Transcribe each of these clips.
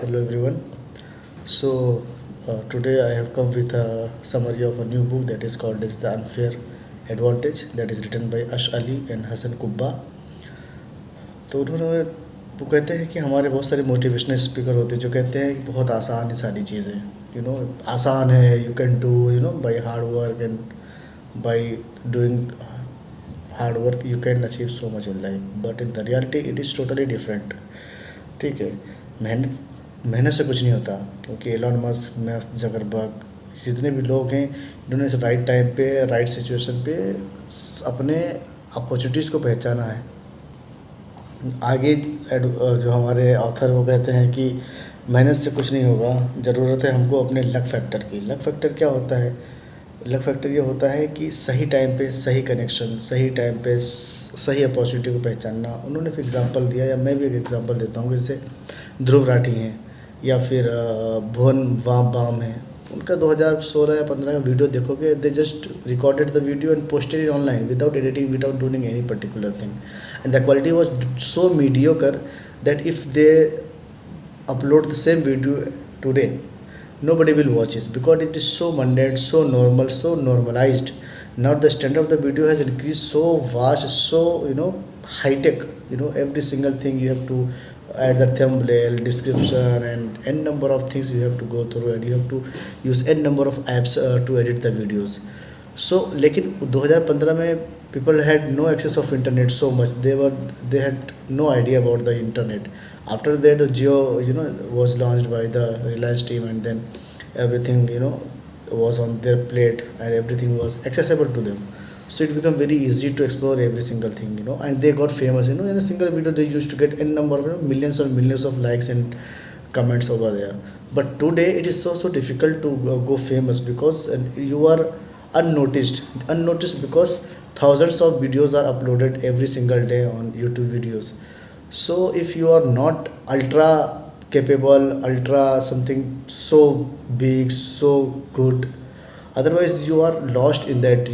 Hello everyone. Today I have come with a summary of a new book that is called as The Unfair Advantage, that is written by Ash Ali and Hassan Kubba. तो उन्होंने वो कहते हैं कि हमारे बहुत सारे motivational speaker होते हैं जो कहते हैं कि बहुत आसान है सारी चीज़ें, आसान है, you can do, by hard work and by doing hard work you can achieve so much in life, but in the reality it is totally different. ठीक है. मेहनत मेहनत से कुछ नहीं होता, क्योंकि एलॉन मस्क, जकरबर्ग, जितने भी लोग हैं, इन्होंने राइट टाइम पे राइट सिचुएशन पे अपने अपॉर्चुनिटीज़ को पहचाना है. आगे जो हमारे ऑथर वो कहते हैं कि मेहनत से कुछ नहीं होगा, ज़रूरत है हमको अपने लक फैक्टर की. लक फैक्टर क्या होता है? लक फैक्टर ये होता है कि सही टाइम पे सही कनेक्शन, सही टाइम पे सही अपॉर्चुनिटी को पहचानना. उन्होंने फिर एग्जांपल दिया, या मैं भी एक एग्जांपल देता हूँ. जैसे ध्रुव राठी हैं, या फिर भुवन वाम बाम है. उनका 2016 या 15 का वीडियो देखोगे, they just recorded the video and posted it online without editing, without doing any particular thing, and the quality was so mediocre that if they upload the same video today, nobody will watch it because it is so mundane, so normal, so normalized. Now the standard of the video has increased so vast, so high tech. Every single thing you have to add the thumbnail, description, and n number of things you have to go through, and you have to use n number of apps to edit the videos. So लेकिन 2015 में people had no access of internet so much. They had no idea about the internet. After that, Jio was launched by the Reliance team, and then everything was on their plate, and everything was accessible to them. So it became very easy to explore every single thing, and they got famous. In a single video they used to get n number of millions and millions of likes and comments over there. But today it is so difficult to go famous, because you are unnoticed because thousands of videos are uploaded every single day on YouTube videos. So if you are not ultra capable, ultra something so big, so good, otherwise you are lost in that,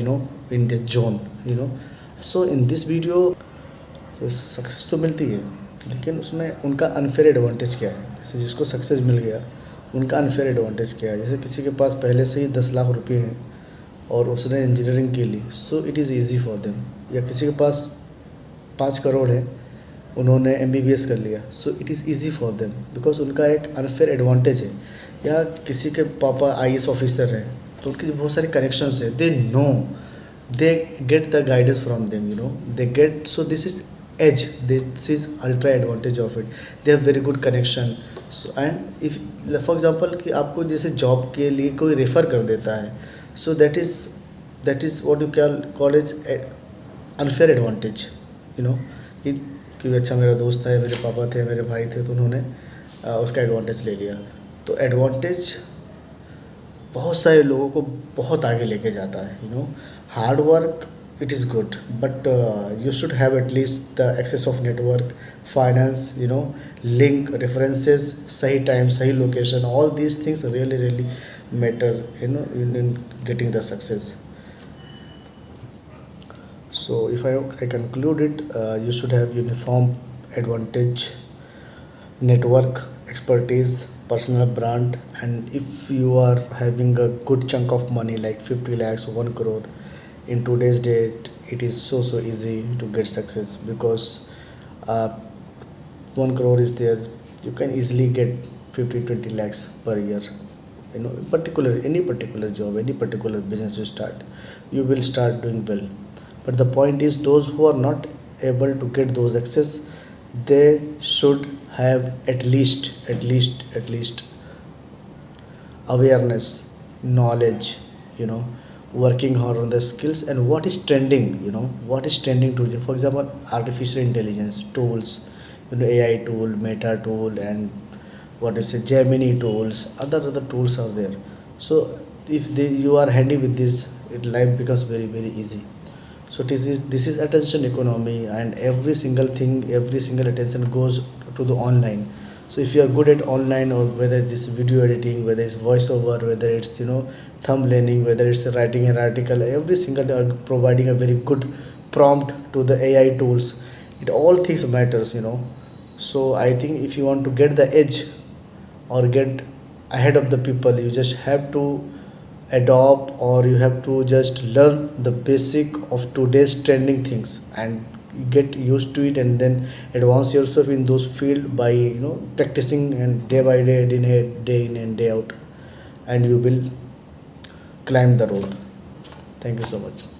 in the zone. So in this video, तो success तो मिलती है, लेकिन उसमें उनका unfair advantage क्या है. जैसे जिसको सक्सेस मिल गया, उनका अनफेयर एडवांटेज क्या है. जैसे किसी के पास पहले से ही 10 लाख रुपए हैं और उसने इंजीनियरिंग के लिए, so it is easy for them. या किसी के पास 5 करोड़ है, उन्होंने MBBS कर लिया, so it is easy for them because उनका एक अनफेयर एडवांटेज है. या किसी के पापा IAS ऑफिसर हैं, तो उनके बहुत सारे कनेक्शंस है, they know, they get the guidance from them, they get. So this is edge, this is ultra advantage of it. They have very good connection. So and if for example कि आपको जैसे job के लिए कोई refer कर देता है, so that is what you call it unfair advantage. कि अच्छा मेरा दोस्त है, मेरे पापा थे, मेरे भाई थे, तो उन्होंने उसका एडवांटेज ले लिया. तो एडवांटेज बहुत सारे लोगों को बहुत आगे लेके जाता है. Hard work it is good, but you should have at least the access of network, finance, link, references, सही time, सही location. All these things really matter, in getting the success. So if I conclude it, you should have uniform advantage, network, expertise, personal brand, and if you are having a good chunk of money like 50 lakhs or 1 crore, in today's date it is so easy to get success, because uh, 1 crore is there, you can easily get 15-20 lakhs per year. Any particular job, any particular business you start, you will start doing well. But the point is, those who are not able to get those access, they should have at least awareness, knowledge, working hard on the skills, and what is trending, what is trending today. For example, artificial intelligence tools, AI tool, Meta tool, and what is it, Gemini tools, other tools are there. So if you are handy with this, life becomes very easy. So this is attention economy, and every single thing, every single attention goes to the online. So if you are good at online, or whether it is video editing, whether it's voiceover, whether it's thumbnailing, whether it's writing an article, every single thing, providing a very good prompt to the AI tools, it all things matters. So I think if you want to get the edge or get ahead of the people. You just have to adopt, or you have to just learn the basic of today's trending things, and you get used to it, and then advance yourself in those field by practicing, and day by day, day in and day out, and you will climb the road. Thank you so much.